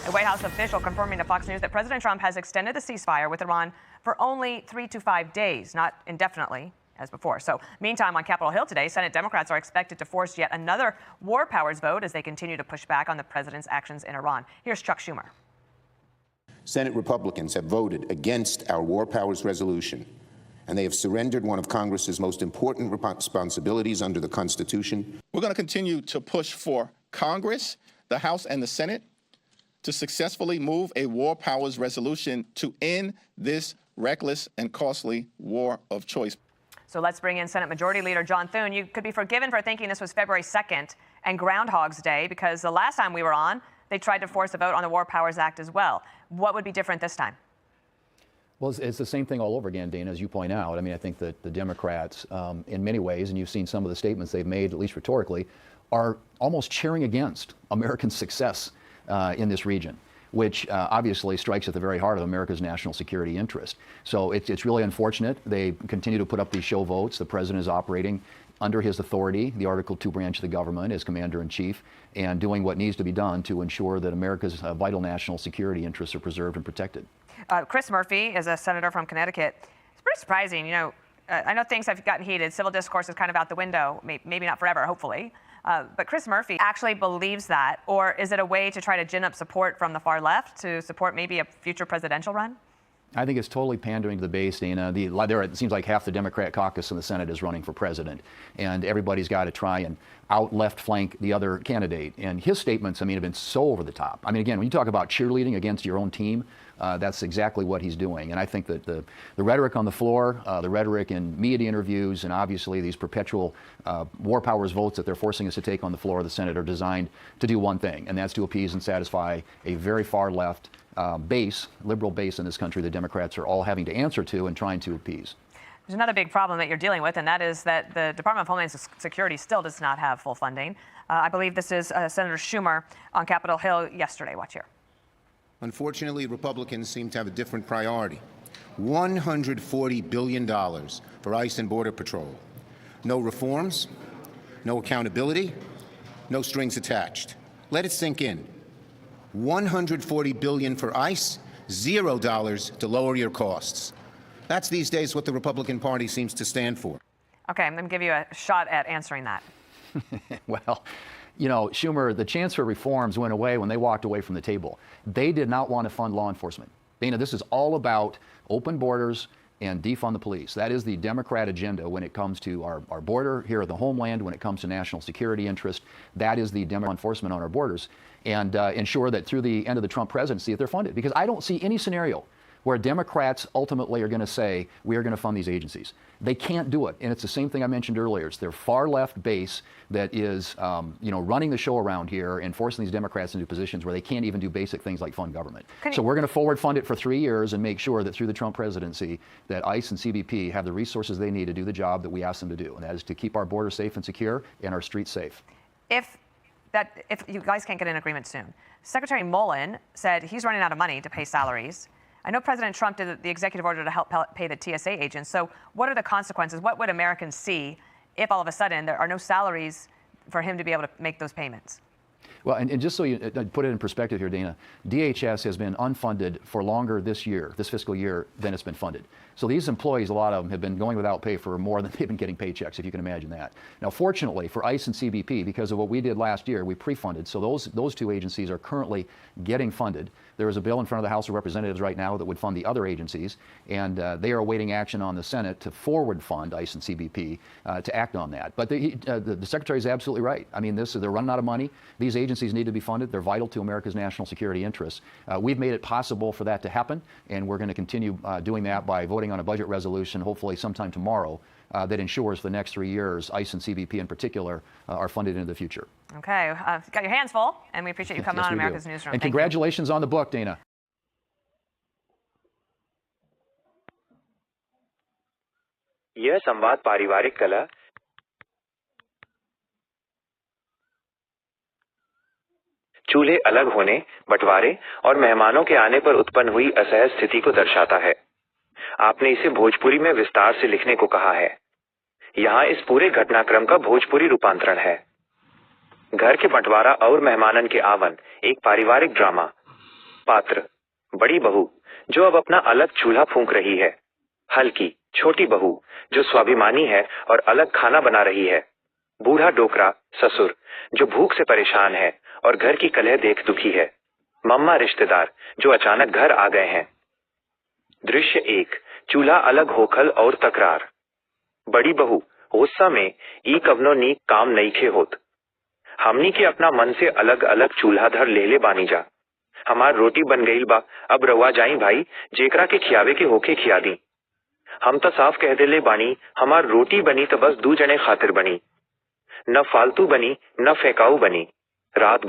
A White House official confirming to Fox News that President Trump has extended the ceasefire with Iran for only 3 to 5 days, not indefinitely as before. So, meantime, on Capitol Hill today, Senate Democrats are expected to force yet another war powers vote as they continue to push back on the president's actions in Iran. Here's Chuck Schumer. Senate Republicans have voted against our war powers resolution, and they have surrendered one of Congress's most important responsibilities under the Constitution. We're going to continue to push for Congress, the House, and the Senate to successfully move a war powers resolution to end this reckless and costly war of choice. So let's bring in Senate Majority Leader John Thune. You could be forgiven for thinking this was February 2nd and Groundhog's Day, because the last time we were on, they tried to force a vote on the War Powers Act as well. What would be different this time? Well, it's the same thing all over again, Dana, as you point out. I mean, I think that the Democrats, in many ways, and you've seen some of the statements they've made, at least rhetorically, are almost cheering against American success in this region, which obviously strikes at the very heart of America's national security interest. So it's really unfortunate. They continue to put up these show votes. The president is operating under his authority, the Article 2 branch of the government, as commander-in-chief, and doing what needs to be done to ensure that America's vital national security interests are preserved and protected. Chris Murphy is a senator from Connecticut. It's pretty surprising. You know, I know things have gotten heated. Civil discourse is kind of out the window, maybe not forever, hopefully. But Chris Murphy actually believes that, or is it a way to try to gin up support from the far left to support maybe a future presidential run? I think it's totally pandering to the base, Dana. It seems like half the Democrat caucus in the Senate is running for president, and everybody's got to try and out-left flank the other candidate. And his statements, I mean, have been so over the top. I mean, again, when you talk about cheerleading against your own team, that's exactly what he's doing. And I think that the rhetoric on the floor, the rhetoric in media interviews, and obviously these perpetual war powers votes that they're forcing us to take on the floor of the Senate are designed to do one thing, and that's to appease and satisfy a very far left base, liberal base in this country the Democrats are all having to answer to and trying to appease. There's another big problem that you're dealing with, and that is that the Department of Homeland Security still does not have full funding. I believe this is Senator Schumer on Capitol Hill yesterday. Watch here. Unfortunately, Republicans seem to have a different priority. $140 billion for ICE and Border Patrol. No reforms, no accountability, no strings attached. Let it sink in. $140 billion for ICE, $0 to lower your costs. That's these days what the Republican Party seems to stand for. Okay, I'm going to give you a shot at answering that. Well, you know, Schumer, the chance for reforms went away when they walked away from the table. They did not want to fund law enforcement. Dana, this is all about open borders and defund the police. That is the Democrat agenda when it comes to our border here at the homeland, when it comes to national security interest. That is the Democrat enforcement on our borders, and ensure that through the end of the Trump presidency that they're funded. Because I don't see any scenario where Democrats ultimately are going to say, we are going to fund these agencies. They can't do it. And it's the same thing I mentioned earlier. It's their far left base that is running the show around here and forcing these Democrats into positions where they can't even do basic things like fund government. So we're going to forward fund it for 3 years and make sure that through the Trump presidency that ICE and CBP have the resources they need to do the job that we ask them to do. And that is to keep our borders safe and secure and our streets safe. If you guys can't get an agreement soon, Secretary Mullen said he's running out of money to pay salaries. I know President Trump did the executive order to help pay the TSA agents. So what are the consequences? What would Americans see if all of a sudden there are no salaries for him to be able to make those payments? Well, and just so you put it in perspective here, Dana, DHS has been unfunded for longer this fiscal year, than it's been funded. So these employees, a lot of them, have been going without pay for more than they've been getting paychecks, if you can imagine that. Now, fortunately for ICE and CBP, because of what we did last year, we pre-funded. So those two agencies are currently getting funded. There is a bill in front of the House of Representatives right now that would fund the other agencies, and they are awaiting action on the Senate to forward fund ICE and CBP to act on that. But the Secretary is absolutely right. I mean, they're running out of money. These agencies need to be funded. They're vital to America's national security interests. We've made it possible for that to happen, and we're going to continue doing that by voting on a budget resolution, hopefully sometime tomorrow, that ensures for the next 3 years, ICE and CBP in particular, are funded into the future. Okay, you've got your hands full, and we appreciate you coming on America's Newsroom. And congratulations on the book, Dana. यह संवाद पारिवारिक कला चूल्हे अलग होने, बंटवारे और मेहमानों के आने पर उत्पन्न हुई असहज स्थिति को दर्शाता है। आपने इसे भोजपुरी में विस्तार से लिखने को कहा है। यहाँ इस पूरे घटनाक्रम का भोजपुरी रूपांतरण है। घर के बंटवारा और मेहमानन के आवन एक पारिवारिक ड्रामा पात्र, बड़ी बहू जो अब अपना अलग चूल्हा फूंक रही है, हल्की छोटी बहू जो स्वाभिमानी है और अलग खाना बना रही है, बूढ़ा डोकरा ससुर जो भूख से परेशान है और घर की कलह देख दुखी है, मम्मा रिश्तेदार जो अचानक घर आ गए हैं। दृश्य 1, चूल्हा अलग होखल और तकरार। बड़ी बहू गुस्सा में ई कवनो नीक काम नईखे होत, हमनी के अपना मन से अलग अलग चूल्हा धर ले बानी जा, हमार रोटी बन गईल बा, अब रवा जाई भाई, जेकरा के खियावे के होके खिया दी। हम तो साफ कह देले बानी, हमार रोटी बनी तो बस 2 जने खातिर बनी, न फालतू बनी न फेंकाऊ बनी। रात